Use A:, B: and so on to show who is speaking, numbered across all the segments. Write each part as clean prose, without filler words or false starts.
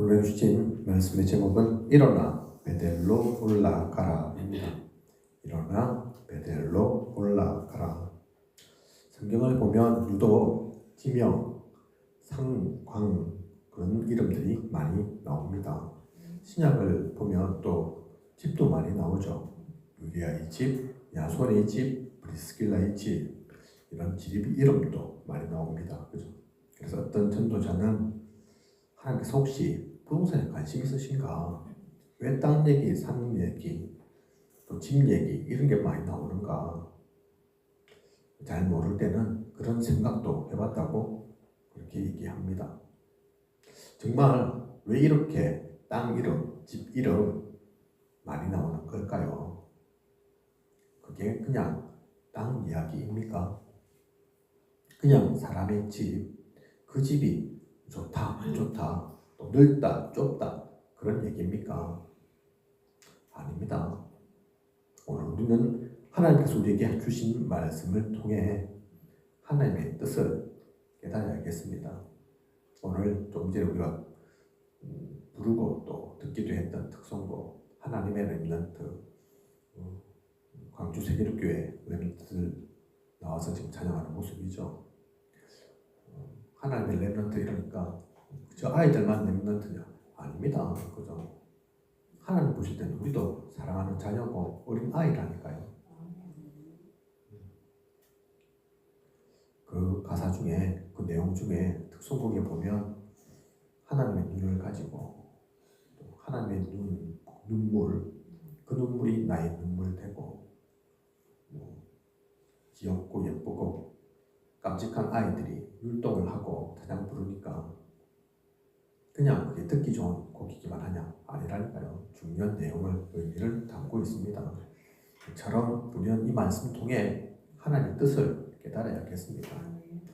A: 오늘 주신 말씀의 제목은 일어나 베델로 올라가라입니다. 일어나 베델로 올라가라. 성경을 보면 유독 지명, 상광 그런 이름들이 많이 나옵니다. 신약을 보면 또 집도 많이 나오죠. 유리아의 집, 야손의 집, 브리스길라의 집 이런 집 이름도 많이 나옵니다. 그죠? 그래서 어떤 전도자는 하나님께서 혹시 부동산에 관심 있으신가? 왜 땅 얘기, 산 얘기, 또 집 얘기 이런 게 많이 나오는가? 잘 모를 때는 그런 생각도 해봤다고 그렇게 얘기합니다. 정말 왜 이렇게 땅 이름, 집 이름 많이 나오는 걸까요? 그게 그냥 땅 이야기입니까? 그냥 사람의 집, 그 집이 좋다, 안 좋다, 또 넓다, 좁다 그런 얘기입니까? 아닙니다. 오늘 우리는 하나님께서 우리에게 주신 말씀을 통해 하나님의 뜻을 깨달아야겠습니다. 오늘 조금 전에 우리가 부르고 또 듣기도 했던 특송곡 하나님의 렘넌트 광주 세계력교회 렘넌트들 나와서 지금 찬양하는 모습이죠. 하나님의 렘넌트 이러니까 저 아이들만 렘넌트냐? 아닙니다. 그죠? 하나님 보실 때는 우리도 사랑하는 자녀고 어린 아이라니까요. 그 가사 중에 그 내용 중에 특송곡에 보면 하나님의 눈을 가지고 또 하나님의 눈물 그 눈물이 나의 눈물 되고 귀엽고 예쁘고 깜찍한 아이들이 율동을 하고 찬양 부르니까 그냥 그게 듣기 좋은 곡이기만 하냐? 아니라니까요. 중요한 내용을 의미를 담고 있습니다. 이처럼 우리는 이 말씀 통해 하나님의 뜻을 깨달아야겠습니다.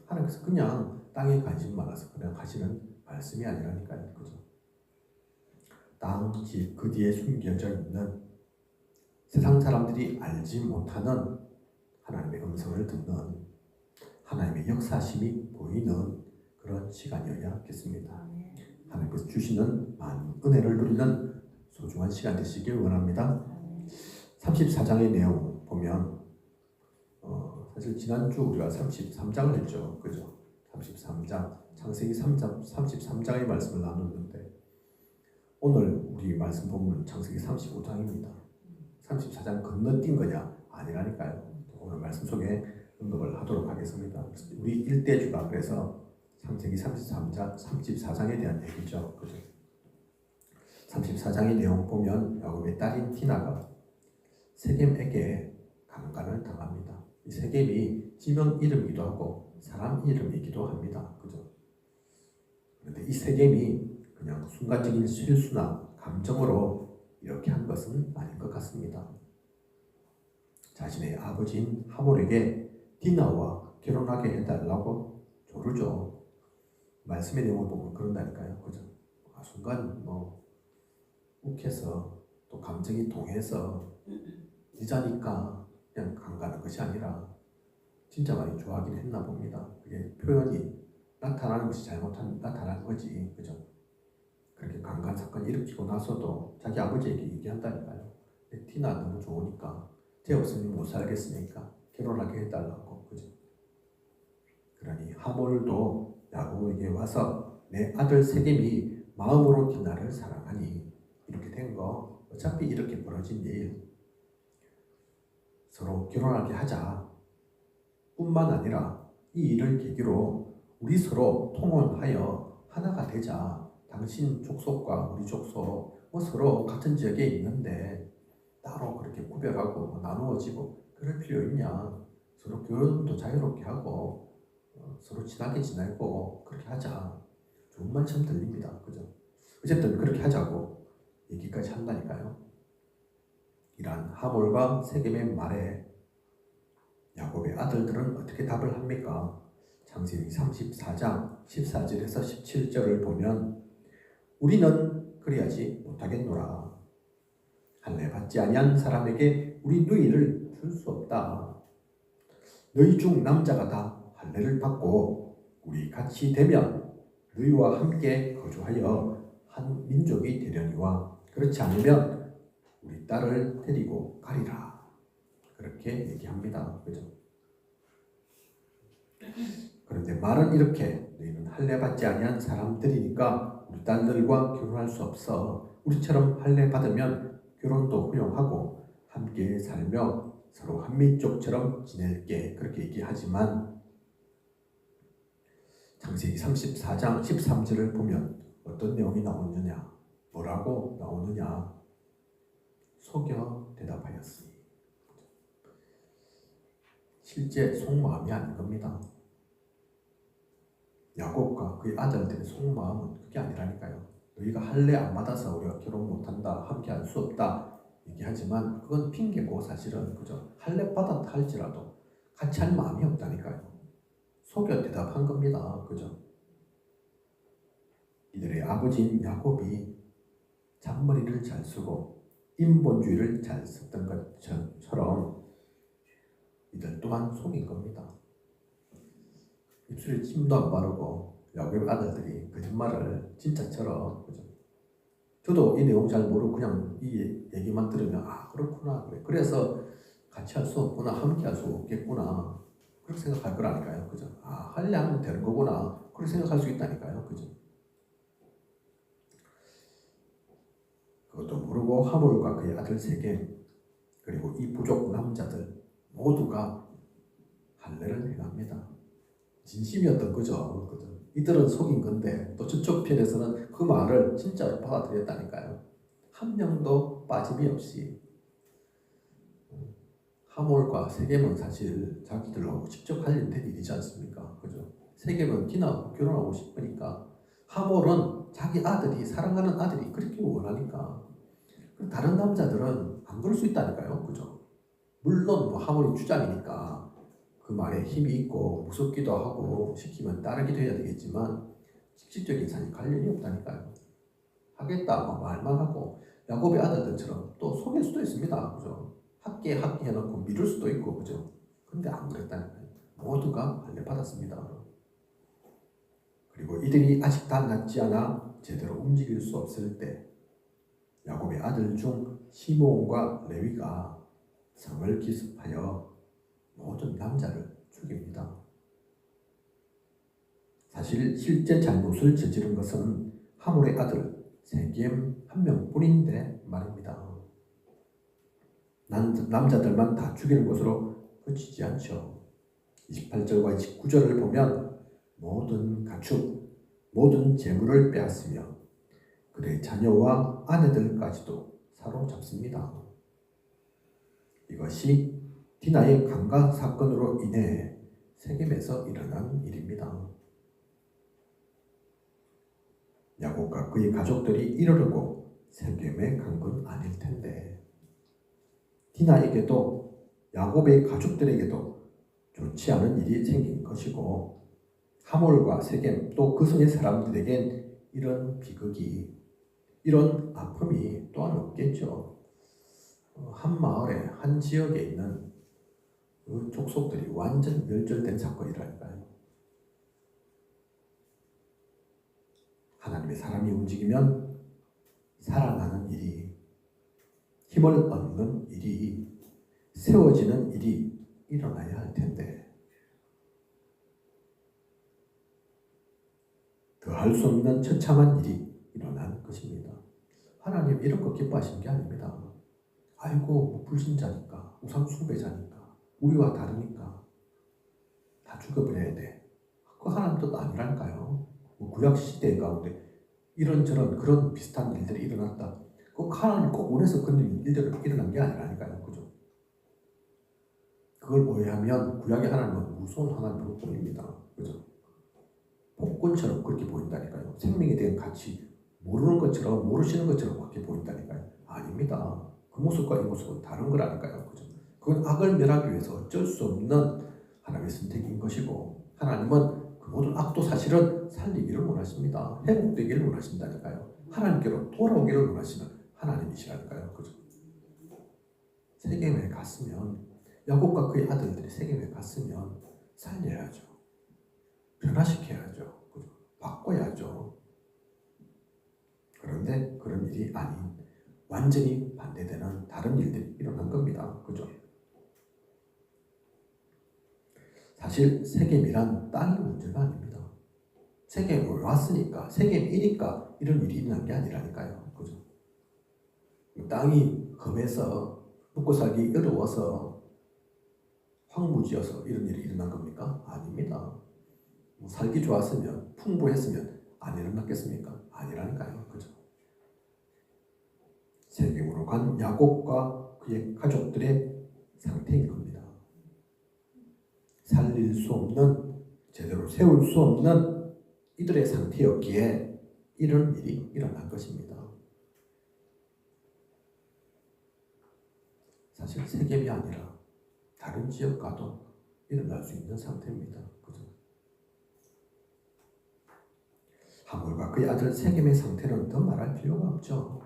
A: 하나님께서 그냥 땅에 관심 많아서 그냥 하시는 말씀이 아니라니까요. 그죠? 땅, 집, 그 뒤에 숨겨져 있는 세상 사람들이 알지 못하는 하나님의 음성을 듣는 하나님의 역사심이 보이는 그런 시간이어야겠습니다. 하나님께서 주시는 많은 은혜를 누리는 소중한 시간 되시길 원합니다. 34장의 내용 보면 사실 지난주 우리가 33장을 했죠. 그죠? 33장, 창세기 33장의 말씀을 나눴는데 오늘 우리 말씀 본문은 창세기 35장입니다. 34장 건너뛴 거냐? 아니라니까요. 오늘 말씀 속에 언급을 하도록 하겠습니다. 우리 일대주가 그래서 창세기 34장에 대한 얘기죠. 그죠? 34장의 내용 보면 야곱의 딸인 디나가 세겜에게 강간을 당합니다. 이 세겜이 지명 이름이기도 하고 사람 이름이기도 합니다. 그죠? 그런데 이 세겜이 그냥 순간적인 실수나 감정으로 이렇게 한 것은 아닌 것 같습니다. 자신의 아버지인 하몰에게 디나와 결혼하게 해달라고 조르죠. 말씀의 내용을 보면 그런다니까요. 그죠? 순간 욱해서 또 감정이 동해서 여자니까 그냥 강간한 것이 아니라 진짜 많이 좋아하긴 했나 봅니다. 그게 표현이 나타나는 것이 나타나는 거지. 그죠? 그렇게 강간 사건이 일으키고 나서도 자기 아버지에게 얘기한다니까요. 티나 너무 좋으니까 쟤 없으면 못 살겠으니까 결혼하게 해달라고. 그죠? 그러니 하몰도 야곱에게 와서 내 아들 세겜이 마음으로 디나를 사랑하니 이렇게 된 거 어차피 이렇게 벌어진 일 서로 결혼하게 하자 뿐만 아니라 이 일을 계기로 우리 서로 통혼하여 하나가 되자. 당신 족속과 우리 족속 서로 같은 지역에 있는데 따로 그렇게 구별하고 나누어지고 그럴 필요 있냐. 서로 결혼도 자유롭게 하고 서로 친하게 지내고 그렇게 하자. 좋은 말처럼 들립니다. 그죠? 어쨌든 그렇게 하자고 얘기까지 한다니까요. 이러한 하몰과 세겜의 말에 야곱의 아들들은 어떻게 답을 합니까? 창세기 34장 14절에서 17절을 보면 우리는 그리하지 못하겠노라. 할례 받지 아니한 사람에게 우리 누이를 줄 수 없다. 너희 중 남자가 다 할례를 받고 우리 같이 되면 너희와 함께 거주하여 한 민족이 되려니와 그렇지 않으면 우리 딸을 데리고 가리라. 그렇게 얘기합니다. 그죠? 그런데 말은 이렇게 너희는 할례 받지 아니한 사람들이니까 우리 딸들과 결혼할 수 없어. 우리처럼 할례 받으면 결혼도 허용하고 함께 살며 서로 한민족처럼 지낼게. 그렇게 얘기하지만 창세기 34장 13절을 보면 어떤 내용이 나오느냐? 뭐라고 나오느냐? 속여 대답하였으니. 실제 속마음이 아닌 겁니다. 야곱과 그의 아들들의 속마음은 그게 아니라니까요. 너희가 할례 안 받아서 우리가 결혼 못한다, 함께 할 수 없다 얘기하지만 그건 핑계고 사실은 그죠. 할례 받았다 할지라도 같이 할 마음이 없다니까요. 속여 대답한 겁니다. 그죠. 이들의 아버지인 야곱이 잔머리를 잘 쓰고 인본주의를 잘 썼던 것처럼 이들 또한 속인 겁니다. 입술에 침도 안 바르고 야곱의 아들들이 거짓말을 진짜처럼, 그죠? 저도 이 내용 잘 모르고 그냥 이 얘기만 들으면 아 그렇구나 그래. 그래서 같이 할 수 없구나, 함께 할 수 없겠구나 그렇게 생각할 거라니까요. 그죠? 아 할래 하면 되는 거구나 그렇게 생각할 수 있다니까요. 그죠? 그것도 모르고 하몰과 그의 아들 세겜 그리고 이 부족 남자들 모두가 할례를 행합니다. 진심이었던 거죠. 이들은 속인 건데 또 저쪽 편에서는 그 말을 진짜로 받아들였다니까요. 한 명도 빠짐이 없이. 하몰과 세겜은 사실 자기들하고 직접 관련된 일이지 않습니까? 그죠? 세겜은 디나하고 결혼하고 싶으니까, 하몰은 자기 아들이 사랑하는 아들이 그렇게 원하니까. 다른 남자들은 안 그럴 수 있다니까요. 그죠? 물론 뭐 하몰이 주장이니까 그 말에 힘이 있고 무섭기도 하고 시키면 따르기도 해야 되겠지만 직접적인 사실 관련이 없다니까요. 하겠다 말만 하고 야곱의 아들들처럼 또 속일 수도 있습니다. 그죠? 학계 해놓고 미룰 수도 있고 그죠? 근데 안 그랬다니까요. 모두가 할례 받았습니다. 그리고 이들이 아직 다 낫지 않아 제대로 움직일 수 없을 때 야곱의 아들 중 시므온과 레위가 성을 기습하여 모든 남자를 죽입니다. 사실 실제 잘못을 저지른 것은 하몰의 아들 세겜 한 명뿐인데 말입니다. 남자들만 다 죽이는 것으로 그치지 않죠. 28절과 29절을 보면 모든 가축, 모든 재물을 빼앗으며 그의 자녀와 아내들까지도 사로잡습니다. 이것이 디나의 강간 사건으로 인해 세겜에서 일어난 일입니다. 야곱과 그의 가족들이 이러려고 세겜에 간 건 아닐 텐데 디나에게도 야곱의 가족들에게도 좋지 않은 일이 생긴 것이고 하몰과 세겜 또 그 성의 사람들에겐 이런 비극이, 이런 아픔이 또한 없겠죠. 한 마을에 한 지역에 있는 그 족속들이 완전 멸절된 사건이라니까요. 하나님의 사람이 움직이면 살아나는 일이, 힘을 얻는 일이, 세워지는 일이 일어나야 할 텐데 더할 수 없는 처참한 일이 일어난 것입니다. 하나님 이런 거 기뻐하시는 게 아닙니다. 아이고 뭐 불신자니까, 우상 숭배자니까, 우리와 다르니까 다 죽여버려야 돼. 그 하나님 뜻 아니라니까요. 뭐 구약 시대 가운데 이런저런 그런 비슷한 일들이 일어났다. 그 하나님 꼭 원해서 그런 일들이 일어난 게 아니라니까요. 그죠? 그걸 오해하면 구약의 하나님은 무서운 하나님으로 보입니다. 그죠? 폭군처럼 그렇게 보인다니까요. 생명에 대한 가치 모르는 것처럼, 모르시는 것처럼 그렇게 보인다니까요. 아닙니다. 그 모습과 이 모습은 다른 거라니까요. 그죠? 그건 악을 멸하기 위해서 어쩔 수 없는 하나님의 선택인 것이고, 하나님은 그 모든 악도 사실은 살리기를 원하십니다. 회복되기를 원하신다니까요. 하나님께로 돌아오기를 원하시는 하나님이시라니까요. 그죠? 세겜에 갔으면, 야곱과 그의 아들들이 세겜에 갔으면 살려야죠. 변화시켜야죠. 그죠? 바꿔야죠. 그런데 그런 일이 아닌 완전히 반대되는 다른 일들이 일어난 겁니다. 그죠? 사실 세겜이란 땅이 문제가 아닙니다. 세겜을 왔으니까, 세겜이니까 이런 일이 일어난 게 아니라니까요. 그죠? 땅이 험해서 먹고 살기 어려워서 황무지여서 이런 일이 일어난 겁니까? 아닙니다. 뭐 살기 좋았으면, 풍부했으면 안 일어났겠습니까? 아니라니까요. 그죠? 세겜으로 간 야곱과 그의 가족들의 상태인 겁니다. 살릴 수 없는, 제대로 세울 수 없는 이들의 상태였기에 이런 일이 일어난 것입니다. 사실 세겜이 아니라 다른 지역 가도 일어날 수 있는 상태입니다. 그죠? 하물과 그의 아들 세겜의 상태는 더 말할 필요가 없죠.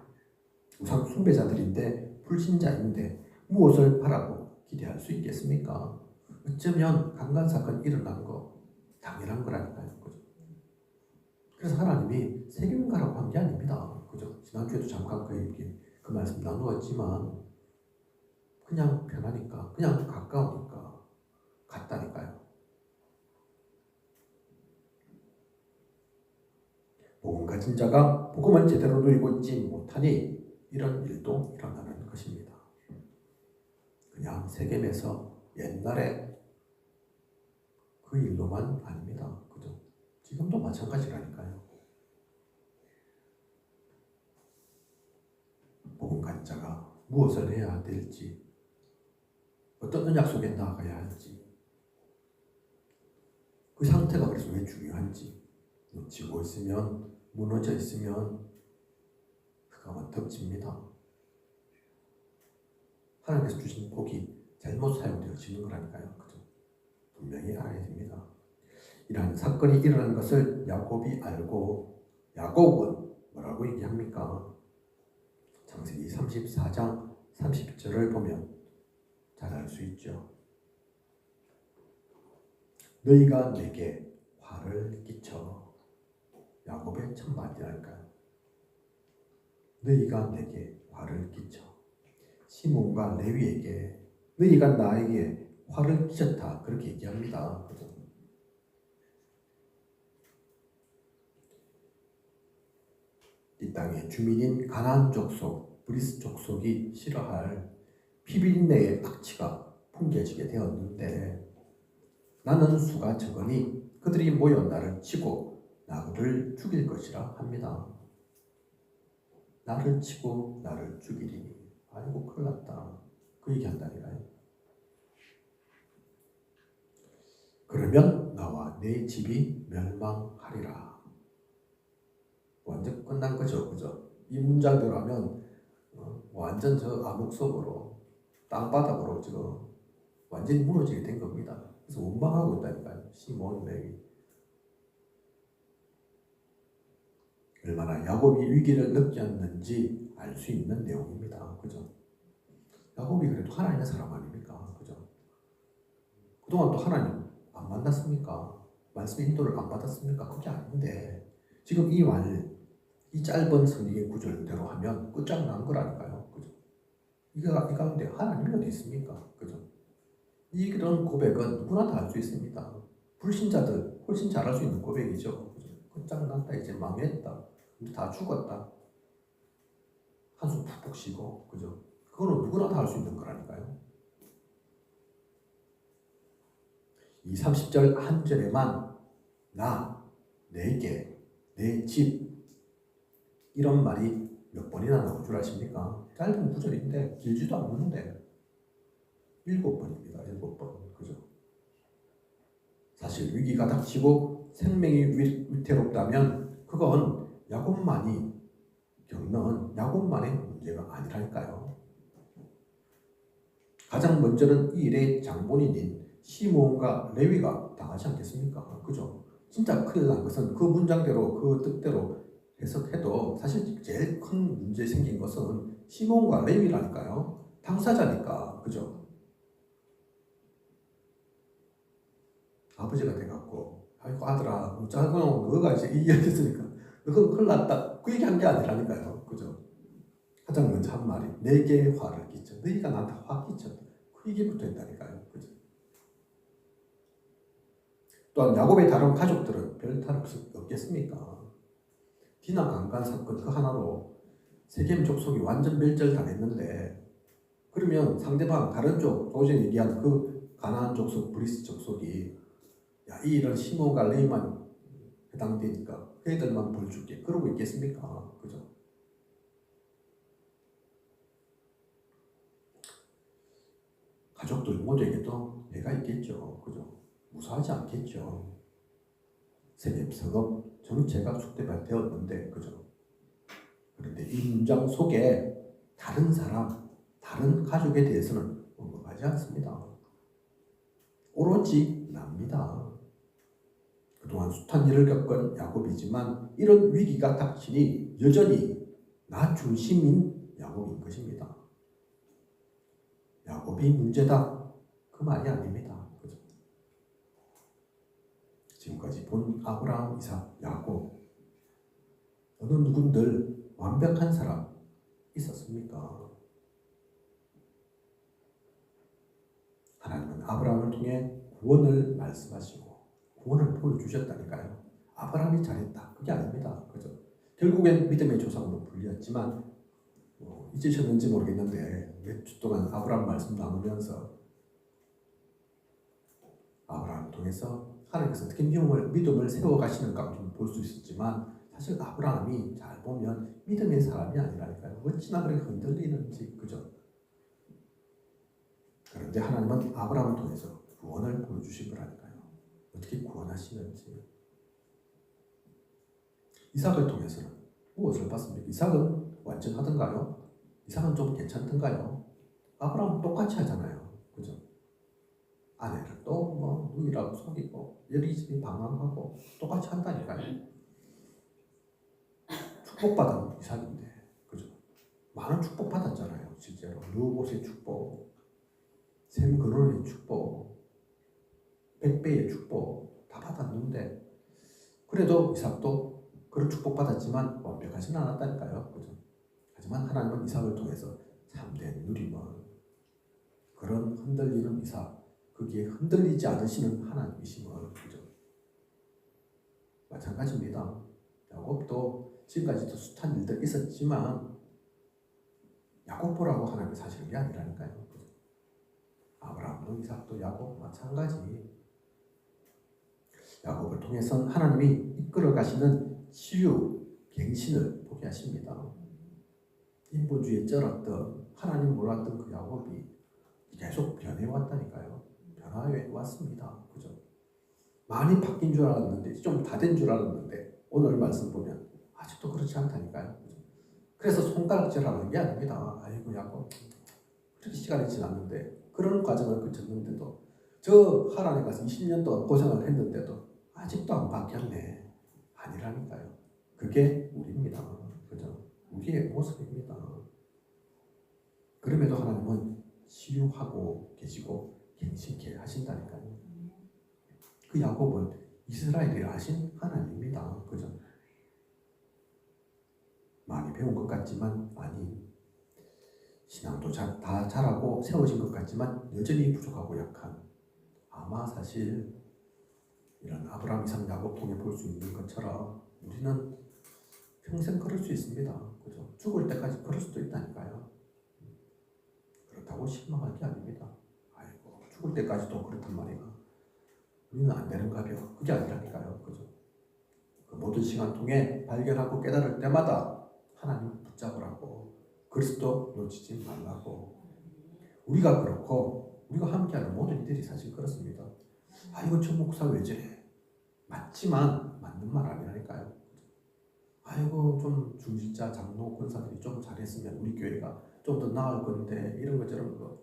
A: 우상 숭배자들인데 불신자인데 무엇을 바라고 기대할 수 있겠습니까? 어쩌면 강간 사건 일어난 거 당연한 거라니까요. 그죠? 그래서 하나님이 세겜 가라고 한 게 아닙니다. 그죠? 지난주에도 잠깐 그 말씀 나누었지만 그냥 편하니까, 그냥 가까우니까 갔다니까요. 복음 가진 자가 복음을 제대로 누리고 있지 못하니 이런 일도 일어나는 것입니다. 그냥 세겜에서 옛날에 그 일로만 아닙니다. 그죠? 지금도 마찬가지라니까요. 복음 가진 자가 무엇을 해야 될지, 어떤 언약 속에 나아가야 할지, 그 상태가 그래서 왜 중요한지, 놓치고 있으면, 무너져 있으면 그가 덮칩니다. 하나님께서 주신 복이 잘못 사용되어지는 거라니까요. 그죠? 분명히 알아야 됩니다. 이러한 사건이 일어난 것을 야곱이 알고 야곱은 뭐라고 얘기합니까? 창세기 34장 30절을 보면 잘 알 수 있죠. 너희가 내게 화를 끼쳐. 야곱의 첫 마디랄까요? 너희가 내게 화를 끼쳐. 시몬과 레위에게 너희가 나에게 화를 끼쳤다. 그렇게 얘기합니다. 그죠? 이 땅의 주민인 가나안 족속, 브리스 족속이 싫어할 피비린내의 악취가 풍겨지게 되었는데 나는 수가 적으니 그들이 모여 나를 치고 나를 죽일 것이라 합니다. 나를 치고 나를 죽이리니 아이고 큰일 났다. 그 얘기한다니까요. 그러면 나와 내 집이 멸망하리라. 완전 끝난 거죠. 그죠? 이 문장대로 하면 완전 저 암흑 속으로 땅바닥으로 지금 완전히 무너지게 된 겁니다. 그래서 원망하고 있다니까요. 시몬 레위. 얼마나 야곱이 위기를 느꼈는지 알 수 있는 내용입니다. 그죠? 야곱이 그래도 하나님의 사람 아닙니까? 그죠? 그동안 또 하나님 안 만났습니까? 말씀의 인도를 안 받았습니까? 그게 아닌데 지금 이 짧은 성경의 구절대로 하면 끝장난 거라니까요. 그죠? 이 가운데 하나님이 어디 있습니까? 그죠? 이런 고백은 누구나 다 할 수 있습니다. 불신자들 훨씬 잘할 수 있는 고백이죠. 그죠? 끝장났다. 이제 망했다. 우리 다 죽었다. 한숨 푹푹 쉬고, 그죠? 그거는 누구나 다 할 수 있는 거라니까요. 이 30절 한 절에만 나, 내게, 내 집 이런 말이 몇 번이나 나올 줄 아십니까? 짧은 구절인데 길지도 않는데 7번입니다. 7번. 그죠? 사실 위기가 닥치고 생명이 위태롭다면 그건 야곱만이 겪는 야곱만의 문제가 아니라니까요. 가장 먼저는 이 일의 장본인인 시몬과 레위가 당하지 않겠습니까? 그죠? 진짜 큰일 난 것은 그 문장대로 그 뜻대로 해석해도 사실 제일 큰 문제 생긴 것은 시몬과 레위라니까요. 당사자니까. 그죠? 아버지가 돼갖고 아이고 아들아 작은 너가 이제 이 이야기 했으니까 너가 큰일 났다. 그 얘기한 게 아니라니까요. 그죠? 가장 먼저 한 말이 내게 화를 끼쳐. 너희가 나한테 화 끼쳤다. 그 얘기부터 했다니까요. 그죠? 또한 야곱의 다른 가족들은 별 탈 없겠습니까? 디나 강간 사건 그 하나로 세겜 족속이 완전 멸절당했는데, 그러면 상대방 다른 쪽 도저히 얘기한 그 가나안 족속 브리스 족속이 야, 이 일은 시몬과 레이만 해당되니까 그 애들만 벌 줄게 그러고 있겠습니까? 그죠? 가족들 모두에게도 배가 있겠죠. 그죠? 무사하지 않겠죠. 세겜 성읍 전체가 숙대밭되었는데, 그죠? 그런데 이 문장 속에 다른 사람, 다른 가족에 대해서는 언급하지 않습니다. 오로지 납니다. 그동안 숱한 일을 겪은 야곱이지만 이런 위기가 닥치니 여전히 나 중심인 야곱인 것입니다. 야곱이 문제다, 그 말이 아닙니다. 그죠? 지금까지 본 아브라함, 이삭, 야곱, 어느 누군들 완벽한 사람 있었습니까? 하나님은 아브라함을 통해 구원을 말씀하시고 구원을 보여주셨다니까요. 아브라함이 잘했다, 그게 아닙니다. 그죠? 결국엔 믿음의 조상으로 불렸지만 잊으셨는지 모르겠는데 몇 주 동안 아브라함 말씀 나누면서 아브라함을 통해서 하나님께서 어떻게 믿음을 세워가시는가 좀 볼 수 있었지만, 사실 아브라함이 잘 보면 믿음의 사람이 아니라니까요. 어찌나 그렇게 흔들리는지. 그죠? 그런데 하나님은 아브라함을 통해서 구원을 보여주신 거라니까요. 어떻게 구원하시는지. 이삭을 통해서는 무엇을 봤습니까? 이삭은 완전하던가요? 이삭은 좀 괜찮던가요? 아브라함은 똑같이 하잖아요. 그죠? 아내를 또 누이라고 속이고 여리집이 방황하고 똑같이 한다니까요. 축복받은 이삭인데, 그죠? 많은 축복 받았잖아요. 실제로 르봇의 축복, 샘 근원의 축복, 100배의 축복 다 받았는데, 그래도 이삭도 그런 축복 받았지만 완벽하진 않았다니까요. 그죠? 하지만 하나님은 이삭을 통해서 참된 누림을, 그런 흔들리는 이삭, 거기에 흔들리지 않으시는 하나님이심을, 그죠? 마찬가지입니다. 야곱도 지금까지도 숱한 일들 있었지만 야곱 보라고 하나님이 사시는 게 아니라니까요. 그죠? 아브라함도 이삭도 야곱 마찬가지. 야곱을 통해서 하나님이 이끌어 가시는 치유, 갱신을 보게 하십니다. 인본주의에 쩔었던, 하나님 몰랐던 그 야곱이 계속 변해왔다니까요. 변화해 왔습니다. 그죠? 많이 바뀐 줄 알았는데, 좀 다 된 줄 알았는데, 오늘 말씀 보면 아직도 그렇지 않다니까요. 그죠? 그래서 손가락질하는 게 아닙니다. 아이고 야곱, 그렇게 시간이 지났는데, 그런 과정을 거쳤는데도, 저 하나님 가서 20년 동안 고생을 했는데도 아직도 안 바뀌었네. 아니라니까요. 그게 우리입니다. 그죠? 우리의 모습입니다. 그럼에도 하나님은 치유하고 계시고 갱신케 하신다니까요. 그 야곱은 이스라엘이 하신 하나님입니다. 그죠? 많이 배운 것 같지만 아니, 신앙도 다 잘하고 세워진 것 같지만 여전히 부족하고 약한, 아마 사실 이런 아브라함, 이삭, 야곱 통해 볼 수 있는 것처럼 우리는 평생 그럴 수 있습니다. 그죠? 죽을 때까지 그럴 수도 있다니까요. 그렇다고 실망할 게 아닙니다. 아이고, 죽을 때까지도 그렇단 말이야. 우리는 안 되는가벼. 그게 아니라니까요. 그죠? 그 모든 시간 통해 발견하고 깨달을 때마다 하나님 붙잡으라고, 그리스도 놓치지 말라고. 우리가 그렇고 우리가 함께하는 모든 이들이 사실 그렇습니다. 아이고 저 목사 왜 저래? 맞지만 맞는 말 아니라니까요. 아이고 좀 중직자, 장로, 권사들이 좀 잘했으면 우리 교회가 좀 더 나을 건데, 이런 거 저런 거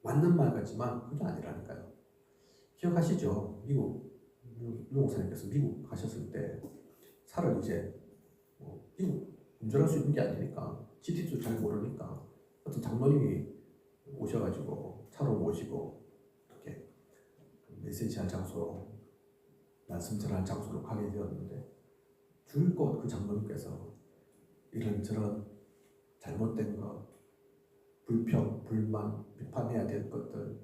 A: 맞는 말 같지만 그게 아니라니까요. 기억하시죠? 미국 목사님께서 미국 가셨을 때 차를 이제 미국 운전할 수 있는 게 아니니까, GT도 잘 모르니까 어떤 장로님이 오셔가지고 차로 모시고 이렇게 메시지 할 장소로, 말씀 전할 장소로 가게 되었는데, 줄곧 그 장로님께서 이런저런 잘못된 것, 불평, 불만, 비판해야 될 것들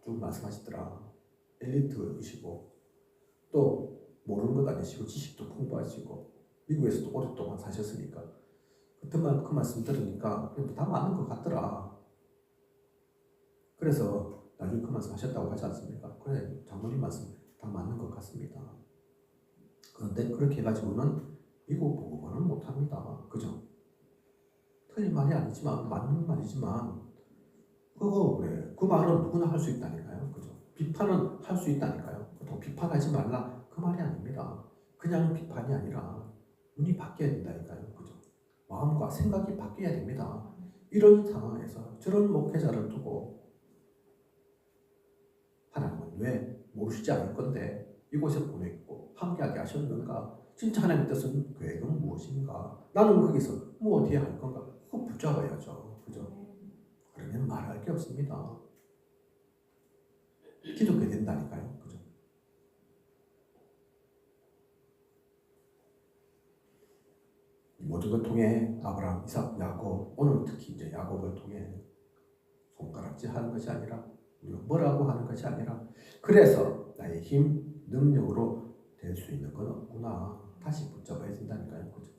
A: 쭉 말씀하시더라. 엘리트이시고 또 모르는 것 아니시고 지식도 풍부하시고 미국에서도 오랫동안 사셨으니까 그 말씀 들으니까 다 맞는 것 같더라. 그래서 나중에 그 말씀 하셨다고 하지 않습니까? 그래, 장로님 말씀 다 맞는 것 같습니다. 그런데 그렇게 해가지고는 미국 복음화는 못합니다. 그죠? 틀린 말이 아니지만 맞는 말이지만 그거 그래. 그 말은 누구나 할 수 있다니까요. 그죠? 비판은 할 수 있다니까요. 또 비판하지 말라 그 말이 아닙니다. 그냥 비판이 아니라 눈이 바뀌어야 된다니까요. 그죠? 마음과 생각이 바뀌어야 됩니다. 이런 상황에서 저런 목회자를 두고 하나님은 왜 모르시지 않을 건데 이곳에 보냈고 함께하게 하셨는가? 진짜 하나님의 뜻은 계획은 무엇인가? 나는 거기서 뭐 어떻게 할 건가? 그거 붙잡아야죠. 그죠? 그러면 말할 게 없습니다. 기독교 된다니까요. 그죠? 이 모든 걸 통해 아브라함, 이삭, 야곱, 오늘 특히 이제 야곱을 통해 손가락질 하는 것이 아니라 우리가 뭐라고 하는 것이 아니라 그래서 나의 힘, 능력으로 될 수 있는 건 없구나. 다시 붙잡아야 된다니까요. 그죠?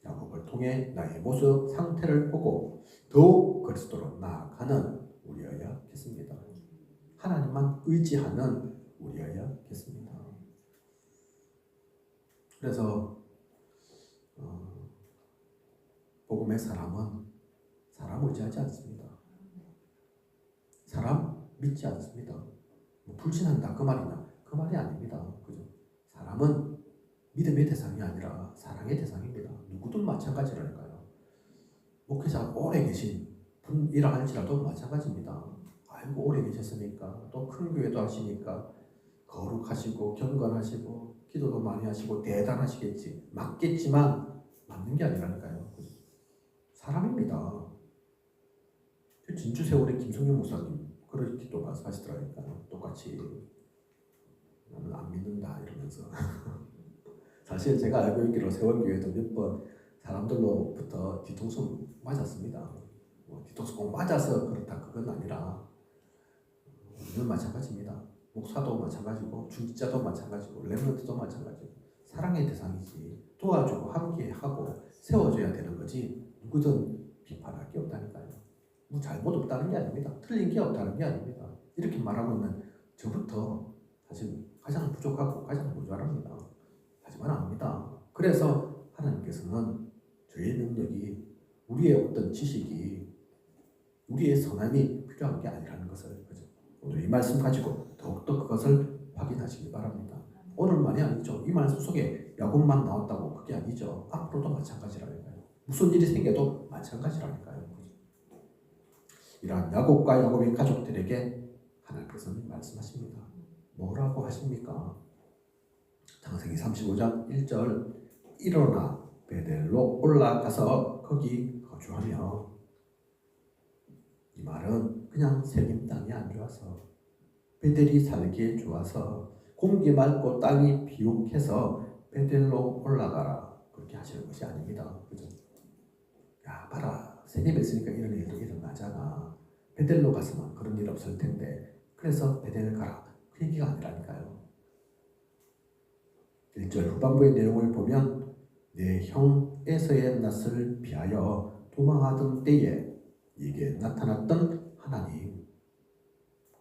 A: 야곱을 통해 나의 모습, 상태를 보고 더욱 그리스도로 나아가는 우리여야겠습니다. 하나님만 의지하는 우리여야겠습니다. 그래서 복음의 사람은 사람 의지하지 않습니다. 사람 믿지 않습니다. 뭐 불신한다 그 말이냐? 그 말이 아닙니다. 그죠? 사람은 믿음의 대상이 아니라 사랑의 대상입니다. 누구든 마찬가지라니까요. 목회자 오래 계신 분이라 할지라도 마찬가지입니다. 아이고 오래 계셨으니까 또 큰 교회도 하시니까 거룩하시고 경건하시고 기도도 많이 하시고 대단하시겠지. 맞겠지만 맞는 게 아니라니까요. 사람입니다. 진주세월의 김성윤 목사님 그렇게 또 말씀하시더라니까요. 똑같이 나는 안 믿는다 이러면서 사실 제가 알고 있기로 세월교회도 몇 번 사람들로부터 뒤통수 맞았습니다. 뒤통수 꼭 맞아서 그렇다 그건 아니라 우리는 마찬가지입니다. 목사도 마찬가지고 중직자도 마찬가지고 렘넌트도 마찬가지고 사랑의 대상이지 도와주고 함께하고 세워줘야 되는 거지 누구든 비판할 게 없다니까요. 뭐 잘못 없다는 게 아닙니다. 틀린 게 없다는 게 아닙니다. 이렇게 말하고 있는 저부터 사실 가장 부족하고 가장 모자랍니다. 하지만 압니다. 그래서 하나님께서는 저의 능력이 우리의 어떤 지식이 우리의 선함이 필요한 게 아니라는 것을 그죠? 오늘 이 말씀 가지고 더욱더 그것을 확인하시기 바랍니다. 오늘만이 아니죠. 이 말씀 속에 야곱만 나왔다고 그게 아니죠. 앞으로도 마찬가지라니까요. 무슨 일이 생겨도 마찬가지라니까요. 이러한 야곱과 야곱의 가족들에게 하나님께서는 말씀하십니다. 뭐라고 하십니까? 창세기 35장 1절 일어나 베델로 올라가서 거기 거주하며 이 말은 그냥 세겜 땅이 안 좋아서 베델이 살기에 좋아서 공기 맑고 땅이 비옥해서 베델로 올라가라 그렇게 하시는 것이 아닙니다. 그죠? 야 봐라 세겜에 있으니까 이런 일도 일어나잖아. 베델로 갔으면 그런 일 없을 텐데 그래서 베델 가라 그 얘기가 아니라니까요. 1절 후반부의 내용을 보면 내 형 에서의 낯을 피하여 도망하던 때에 이게 나타났던 하나님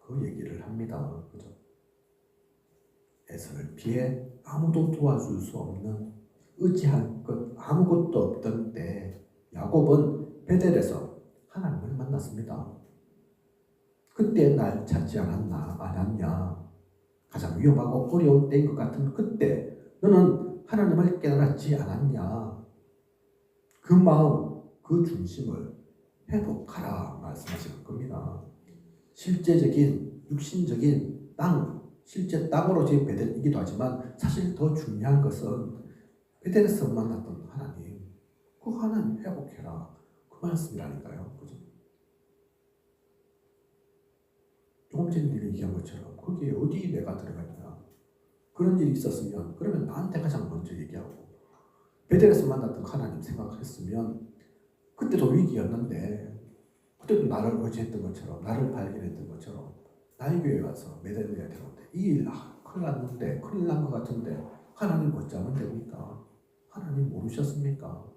A: 그 얘기를 합니다. 그죠? 에서를 피해 아무도 도와줄 수 없는 의지할 것 아무것도 없던 때 야곱은 베델에서 하나님을 만났습니다. 그때 날 찾지 않았냐? 가장 위험하고 어려운 때인 것 같은 그때 너는 하나님을 깨달았지 않았냐? 그 마음, 그 중심을 회복하라 말씀하시는 겁니다. 실제적인 육신적인 땅, 실제 땅으로 지은 베델이기도 하지만 사실 더 중요한 것은 베델에서 만났던 하나님, 그 하나님 회복해라 그 말씀이라니까요. 그죠? 조금 전에 얘기한 것처럼 거기에 어디 내가 들어갔냐? 그런 일이 있었으면 그러면 나한테 가장 먼저 얘기하고 베델에서 만났던 하나님 생각했으면 그때도 위기였는데 그때도 나를 의지했던 것처럼 나를 발견했던 것처럼 나의 교회에 와서 매달려야 되는데 이 일 큰일 났는데 큰일 난 것 같은데 하나님 어쩌면 됩니까? 하나님 모르셨습니까?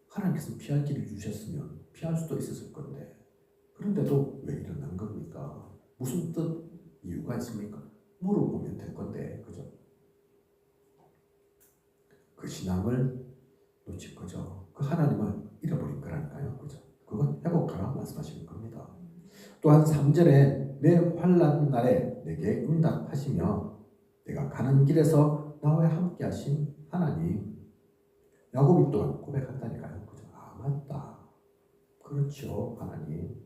A: 하나님께서 피할 길을 주셨으면 피할 수도 있었을 건데 그런데도 왜 일어난 겁니까? 무슨 뜻, 이유가 있습니까? 물어보면 될 건데 그죠? 그 신앙을 놓친 거죠. 그 하나님을 잃어버린 거라니까요. 그죠? 그건 회복하라 말씀하시는 겁니다. 또한 3절에 내 환난 날에 내게 응답하시며 내가 가는 길에서 나와 함께 하신 하나님. 야곱이 또한 고백한다니까요. 그죠? 아 맞다. 그렇죠. 하나님.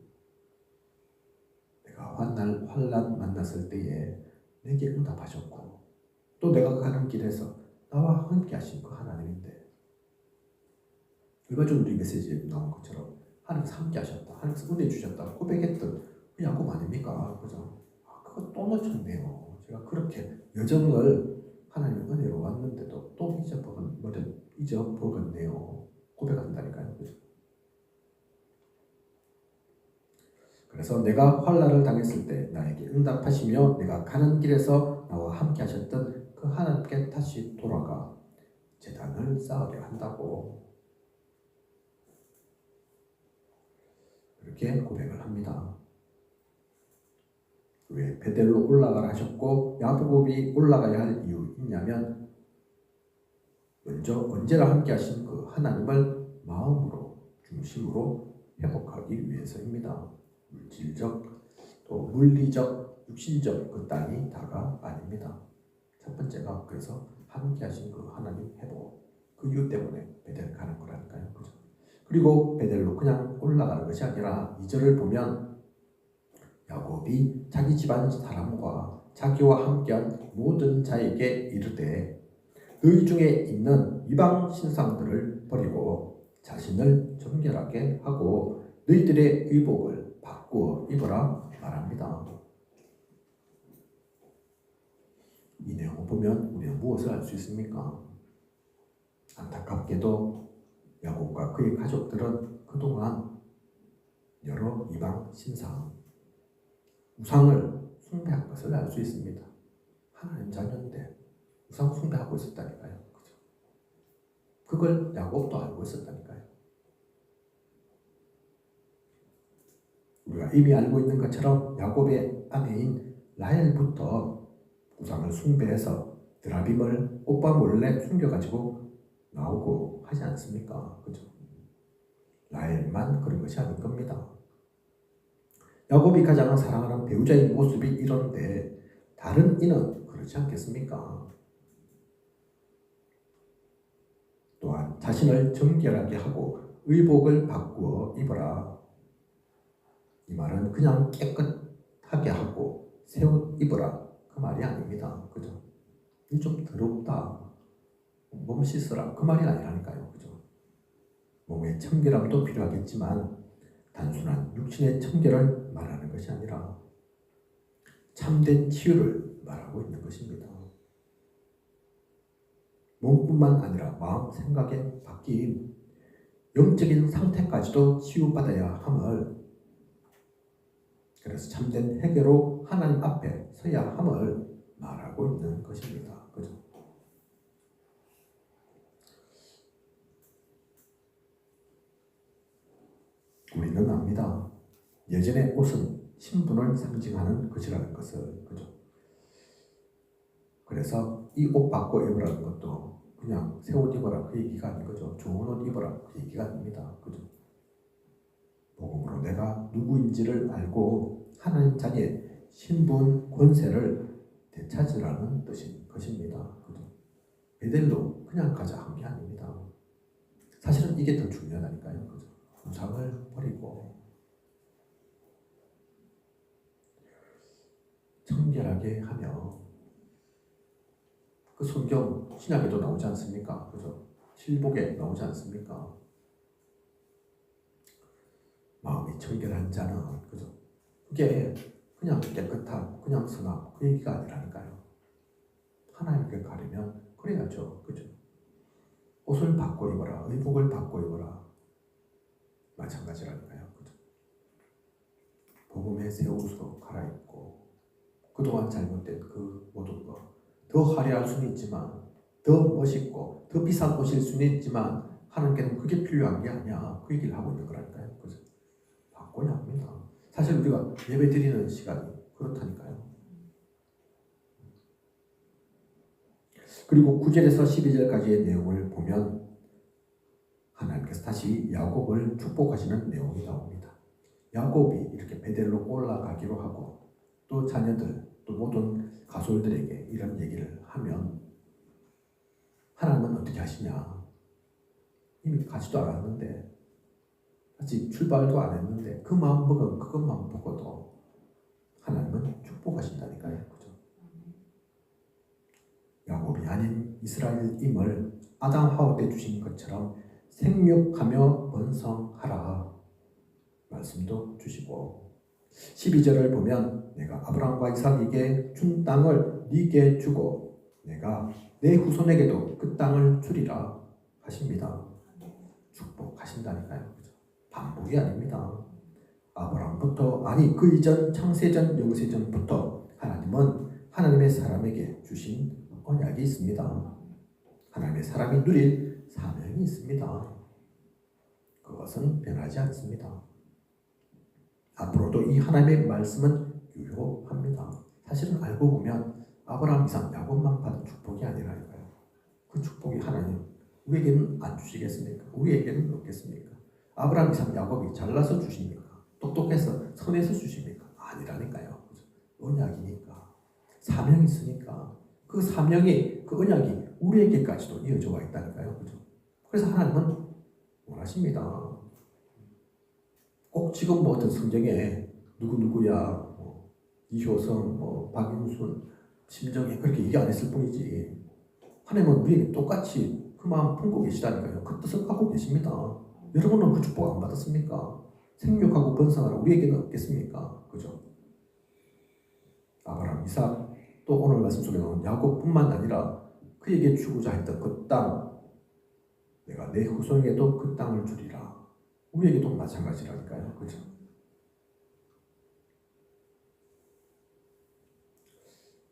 A: 내가 환난 만났을 때에 내게 응답하셨고 또 내가 가는 길에서 나와 함께 하신 그 하나님인데 얼마 전에 우리 메시지에 나온 것처럼 하나님께서 함께 하셨다. 하나님께서 은혜 주셨다. 고백했던 그 야곱 아닙니까? 그죠? 아, 그거 또 놓쳤네요. 제가 그렇게 여정을 하나님의 은혜로 왔는데도 또 잊어버렸네요. 고백한다니까요. 그죠? 그래서 내가 환난을 당했을 때 나에게 응답하시며 내가 가는 길에서 나와 함께 하셨던 그 하나님께 다시 돌아가 제단을 쌓으려 한다고 그렇게 고백을 합니다. 왜 베델로 올라가라 하셨고 야곱이 올라가야 할 이유 있냐면 먼저 언제나 함께 하신 그 하나님을 마음으로 중심으로 회복하기 위해서입니다. 물질적 또 물리적 육신적 그 땅이 다가 아닙니다. 첫 번째가 그래서 함께 하신 그 하나님 회복 그 이유 때문에 베델 가는 거라니까요. 그죠? 그리고 베델로 그냥 올라가는 것이 아니라 2절을 보면 야곱이 자기 집안 사람과 자기와 함께한 모든 자에게 이르되 너희 중에 있는 이방 신상들을 버리고 자신을 정결하게 하고 너희들의 의복을 바꾸어 입어라 말합니다. 이 내용을 보면 우리는 무엇을 알 수 있습니까? 안타깝게도 야곱과 그의 가족들은 그동안 여러 이방 신상, 우상을 숭배한 것을 알 수 있습니다. 하나님 자녀인데 우상 숭배하고 있었다니까요. 그죠? 그걸 야곱도 알고 있었다니까요. 우리가 이미 알고 있는 것처럼 야곱의 아내인 라헬부터 우상을 숭배해서 드라빔을 오빠 몰래 숨겨가지고 나오고 하지 않습니까? 그죠? 라헬만 그런 것이 아닌 겁니다. 야곱이 가장 사랑하는 배우자의 모습이 이런데 다른 이는 그렇지 않겠습니까? 또한 자신을 정결하게 하고 의복을 바꾸어 입어라. 이 말은 그냥 깨끗하게 하고 새 옷 입어라 그 말이 아닙니다. 그죠? 이 좀 더럽다. 몸 씻으라 그 말이 아니라니까요. 그죠? 몸의 청결함도 필요하겠지만 단순한 육신의 청결을 말하는 것이 아니라 참된 치유를 말하고 있는 것입니다. 몸뿐만 아니라 마음, 생각의 바뀜, 영적인 상태까지도 치유받아야 함을 그래서 참된 회개로 하나님 앞에 서야 함을 말하고 있는 것입니다. 그죠? 우리는 압니다. 예전의 옷은 신분을 상징하는 것이라는 것을. 그죠? 그래서 이 옷 바꿔 입으라는 것도 그냥 새 옷 입어라 그 얘기가 아닌 거죠. 좋은 옷 입어라 그 얘기가 아닙니다. 그죠? 복음으로 내가 누구인지를 알고 하나님 자리에 신분, 권세를 되찾으라는 뜻인 것입니다. 그죠? 베델로 그냥 가자 한 게 아닙니다. 사실은 이게 더 중요하다니까요. 그죠? 우상을 버리고 청결하게 하며 그 성경 신약에도 나오지 않습니까? 그죠? 실복에 나오지 않습니까? 마음이 청결한 자는 그죠? 그게 그냥 깨끗하고 그냥 선하고 그 얘기가 아니라니까요. 하나님께 가려면 그래야죠. 그죠? 옷을 바꿔 입어라. 의복을 바꿔 입어라. 마찬가지라니까요. 그죠? 복음의 새 옷으로 갈아입고 그동안 잘못된 그 모든 것 더 화려할 수는 있지만 더 멋있고 더 비싼 옷일 수는 있지만 하나님께는 그게 필요한 게 아니야. 그 얘기를 하고 있는 거라니까요. 그죠? 바꿔야 합니다. 사실 우리가 예배 드리는 시간이 그렇다니까요. 그리고 9절에서 12절까지의 내용을 보면 하나님께서 다시 야곱을 축복하시는 내용이 나옵니다. 야곱이 이렇게 베델로 올라가기로 하고 또 자녀들 또 모든 가솔들에게 이런 얘기를 하면 하나님은 어떻게 하시냐? 이미 가지도 않았는데 아직 출발도 안 했는데 그 마음먹은 그것만 보고도 하나님은 축복하신다니까요. 그죠? 야곱이 아닌 이스라엘임을 아담 하와 때 주신 것처럼 생육하며 번성하라 말씀도 주시고 12절을 보면 내가 아브라함과 이삭에게 준 땅을 네게 주고 내가 내 후손에게도 그 땅을 주리라 하십니다. 축복하신다니까요. 그죠? 반복이 아닙니다. 아브라함부터 아니 그 이전 창세전 영세전부터 하나님은 하나님의 사람에게 주신 언약이 있습니다. 하나님의 사람이 누릴 사명이 있습니다. 그것은 변하지 않습니다. 앞으로도 이 하나님의 말씀은 유효합니다. 사실은 알고 보면 아브라함, 이삭, 야곱만 받은 축복이 아니라니까요. 그 축복이 하나님 우리에게는 안 주시겠습니까? 우리에게는 없겠습니까? 아브라함, 이삭, 야곱이 잘나서 주십니까? 똑똑해서 선해서 주십니까? 아니라니까요. 그죠? 언약이니까 사명이 있으니까 그 사명이 그 언약이 우리에게까지도 이어져 와 있다니까요. 그죠? 그래서 하나님은 원하십니다. 꼭 지금 뭐 어떤 성경에 누구누구야 이효성, 박인순, 심정희 그렇게 얘기 안 했을 뿐이지 하나님은 우리에게 똑같이 그 마음 품고 계시다니까요. 그 뜻을 갖고 계십니다. 여러분은 그 축복 안 받았습니까? 생육하고 번성하라 우리에게는 없겠습니까? 그죠? 아브라함, 이삭 또 오늘 말씀 속에 나온 야곱뿐만 아니라 그에게 주고자 했던 그 땅 내가 내 후손에게도 그 땅을 주리라. 우리에게도 마찬가지라니까요. 그죠?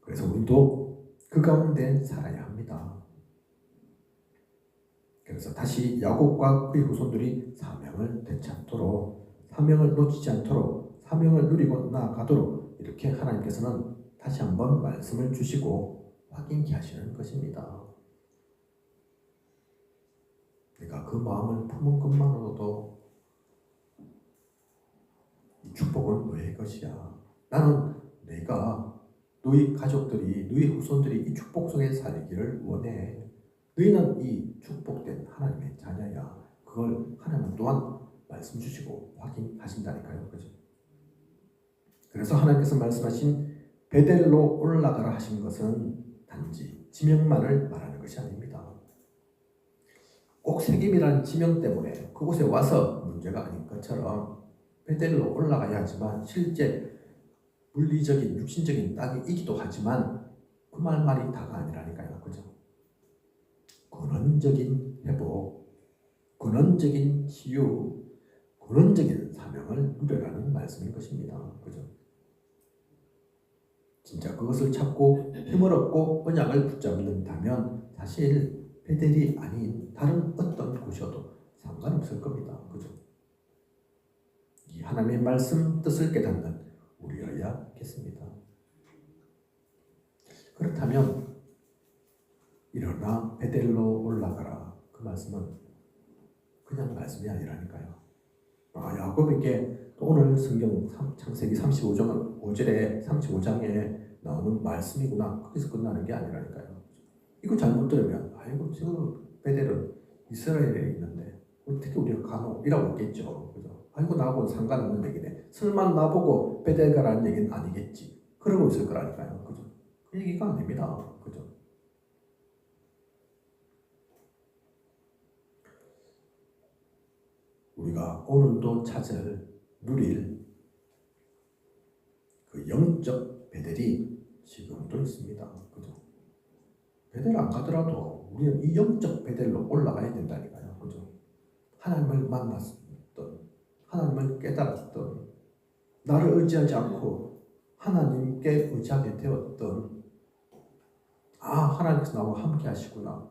A: 그래서 우리도 그 가운데 살아야 합니다. 그래서 다시 야곱과 그의 후손들이 사명을 되찾도록 사명을 놓치지 않도록 사명을 누리고 나아가도록 이렇게 하나님께서는 다시 한번 말씀을 주시고 확인케 하시는 것입니다. 내가 그 마음을 품은 것만으로도 이 축복은 너의 것이야. 나는 내가 너희 가족들이 너희 후손들이 이 축복 속에 살기를 원해. 너희는 이 축복된 하나님의 자녀야. 그걸 하나님 또한 말씀 주시고 확인하신다니까요. 그죠? 그래서 하나님께서 말씀하신 베델로 올라가라 하신 것은 단지 지명만을 말하는 것이 아닙니다. 꼭 세겜이라는 지명 때문에 그곳에 와서 문제가 아닌 것처럼 베델로 올라가야 하지만 실제 물리적인 육신적인 땅이기도 하지만 그 말이 다가 아니라니까요. 그죠? 근원적인 회복, 근원적인 치유, 근원적인 사명을 누려라는 말씀인 것입니다. 그죠? 진짜 그것을 찾고 힘을 얻고 언약을 붙잡는다면 사실 베델이 아닌 다른 어떤 곳이어도 상관없을 겁니다. 그죠? 이 하나님의 말씀 뜻을 깨닫는 우리여야겠습니다. 그렇다면 일어나 베델로 올라가라. 그 말씀은 그냥 말씀이 아니라니까요. 야곱에게 또 오늘 성경 창세기 35장 5절에 35장에 나오는 말씀이구나. 거기서 끝나는 게 아니라니까요. 이거 잘못 들으면 아이고 저 베델은 이스라엘에 있는데 어떻게 우리가 가노? 이라고 했겠죠. 그죠? 아이고 나하고는 상관없는 얘기네. 설마 나보고 베델 가라는 얘기는 아니겠지. 그러고 있을 거라니까요. 그죠? 그 얘기가 아닙니다. 그죠? 우리가 오늘도 찾을 누릴 그 영적 베델이 지금도 있습니다. 그죠? 베델 안 가더라도 우리는 이 영적 베델로 올라가야 된다니까요. 그죠? 하나님을 만났던, 하나님을 깨달았던, 나를 의지하지 않고 하나님께 의지하게 되었던, 하나님께서 나와 함께 하시구나.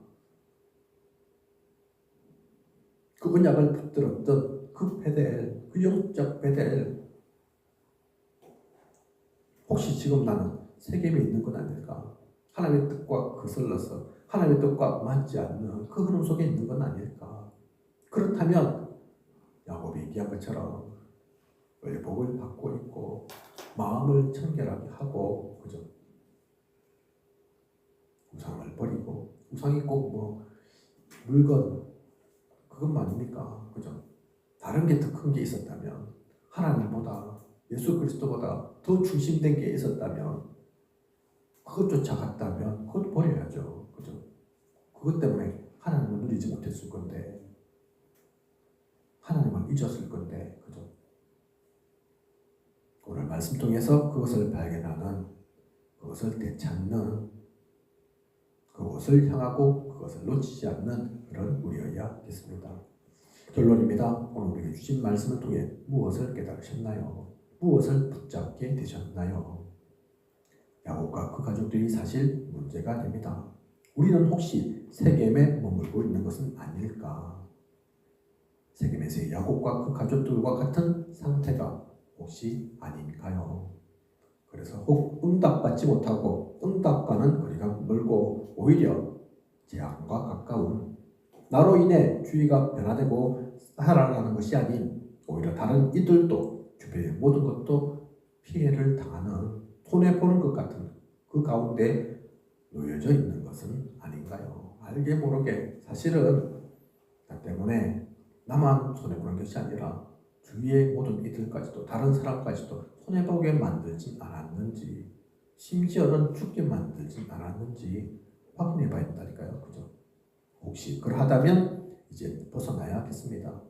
A: 그 언약을 붙들었던 그 베델, 그 영적 베델, 혹시 지금 나는 세겜에 있는 건 아닐까? 하나님의 뜻과 거슬러서 하나님의 뜻과 맞지 않는 그 흐름 속에 있는 건 아닐까? 그렇다면 야곱이 얘기한 것처럼 의복을 받고 있고 마음을 청결하게 하고, 그죠? 우상을 버리고, 우상이 꼭 물건 그것만입니까? 그죠? 다른 게 더 큰 게 있었다면, 하나님보다 예수 그리스도보다 더 중심된 게 있었다면, 그것조차 같다면 그것도 버려야죠. 그죠? 그것 때문에 하나님을 누리지 못했을 건데, 하나님을 잊었을 건데, 그죠? 오늘 말씀 통해서 그것을 발견하는, 그것을 되찾는, 그것을 향하고 그것을 놓치지 않는 그런 우리여야 겠습니다. 결론입니다. 오늘 우리에게 주신 말씀을 통해 무엇을 깨달으셨나요? 무엇을 붙잡게 되셨나요? 야곱과 그 가족들이 사실 문제가 됩니다. 우리는 혹시 세겜에 머물고 있는 것은 아닐까? 세겜에서의 야곱과 그 가족들과 같은 상태가 혹시 아닌가요? 그래서 혹 응답받지 못하고 응답과는 거리가 멀고 오히려 재앙과 가까운, 나로 인해 주위가 변화되고 살아나는 것이 아닌 오히려 다른 이들도 주변의 모든 것도 피해를 당하는, 손해보는 것 같은 그 가운데 놓여져 있는 것은 아닌가요? 알게 모르게 사실은 나 때문에 나만 손해보는 것이 아니라 주위의 모든 이들까지도, 다른 사람까지도 손해보게 만들진 않았는지, 심지어는 죽게 만들진 않았는지 확인해 봐야 된다니까요. 그죠? 혹시 그러하다면 이제 벗어나야겠습니다.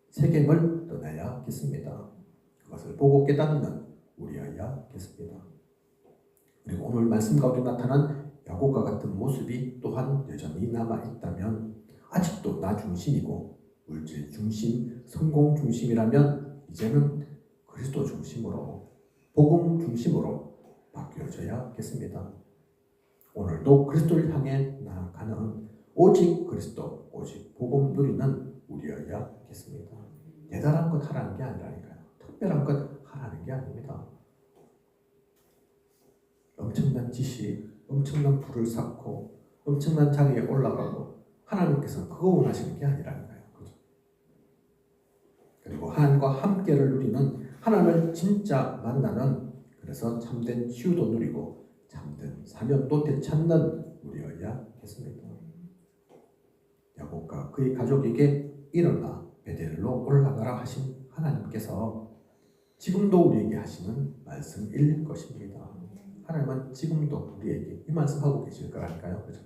A: 세겜을 떠나야겠습니다. 그것을 보고 깨닫는 우리여야겠습니다. 그리고 오늘 말씀 가운데 나타난 야곱과 같은 모습이 또한 여전히 남아있다면, 아직도 나 중심이고 물질 중심, 성공 중심이라면 이제는 그리스도 중심으로, 복음 중심으로 바뀌어져야겠습니다. 오늘도 그리스도를 향해 나아가는 오직 그리스도, 오직 복음 누리는 우리여야겠습니다. 대단한 것 하라는 게 아니라니까요. 특별한 것 하라는 게 아닙니다. 엄청난 지식, 엄청난 부를 쌓고 엄청난 자리에 올라가고 하나님께서 그거 원하시는 게 아니라니까요. 그죠? 그리고 하나님과 함께를 누리는, 하나님을 진짜 만나는, 그래서 참된 치유도 누리고 참된 사명도 되찾는 우리여야겠습니다. 야곱과 그의 가족에게 일어나 베델로 올라가라 하신 하나님께서 지금도 우리에게 하시는 말씀일 것입니다. 하나님은 지금도 우리에게 이 말씀하고 계실 거라니까요. 그죠?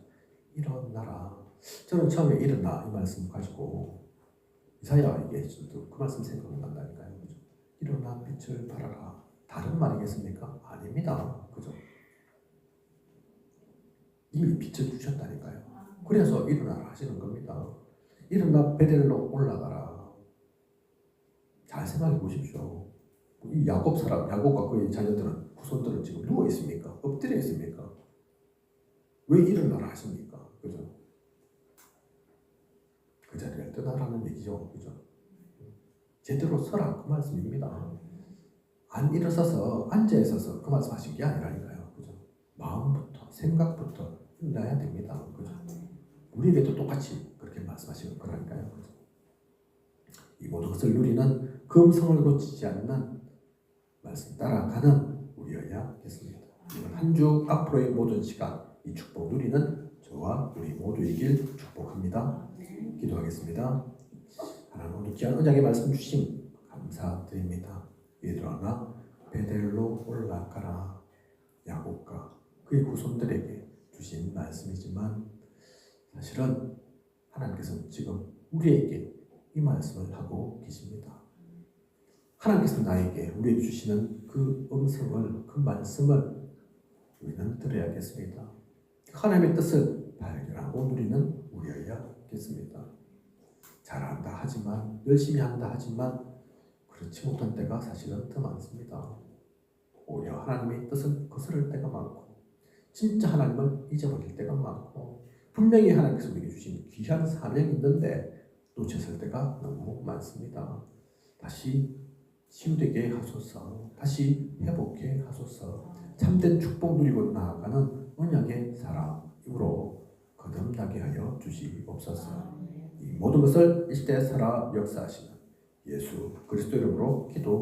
A: 일어나라. 저는 처음에 일어나 이 말씀 가지고 이사야에게 그 말씀 생각난다니까요. 그죠? 일어나 빛을 발하라. 다른 말이겠습니까? 아닙니다. 그죠? 이미 빛을 주셨다니까요. 그래서 일어나라 하시는 겁니다. 일어나 베델로 올라가라. 잘 생각해 보십시오. 이 야곱 사람, 야곱과 그의 자녀들은, 후손들은 지금 누워 있습니까? 엎드려 있습니까? 왜 일어나라 하십니까? 그죠? 그 자리를 떠나라는 얘기죠. 그죠? 제대로 서라 그 말씀입니다. 안 일어서서 앉아 있어서 그 말씀 하신 게 아니라니까요. 그죠? 마음부터, 생각부터 일어나야 됩니다. 그죠? 우리에게도 똑같이 그렇게 말씀하시는 거라니까요. 그죠? 이 모든 것을 누리는, 금성을 놓치지 않는 말씀 따라가는 우리여야겠습니다. 이번 한 주 앞으로의 모든 시간 이 축복 누리는 저와 우리 모두이길 축복합니다. 기도하겠습니다. 하나님, 오늘 귀한 언약의 말씀 주심 감사드립니다. 일어나 베델로 올라가라. 야곱과 그의 후손들에게 주신 말씀이지만 사실은 하나님께서는 지금 우리에게 이 말씀을 하고 계십니다. 하나님께서 나에게, 우리에게 주시는 그 음성을, 그 말씀을 우리는 들어야겠습니다. 하나님의 뜻을 발견하고 누리는 우리여야겠습니다. 잘한다 하지만, 열심히 한다 하지만 그렇지 못한 때가 사실은 더 많습니다. 오히려 하나님의 뜻을 거스를 때가 많고, 진짜 하나님을 잊어버릴 때가 많고, 분명히 하나님께서 우리에게 주신 귀한 사명이 있는데 놓쳤을 때가 너무 많습니다. 다시 치유되게 하소서, 다시 회복해 하소서, 참된 축복 누리고 나아가는 언약의 사랑으로 거듭나게 하여 주시옵소서. 이 모든 것을 이 시대에 살아 역사하시는 예수 그리스도 이름으로 기도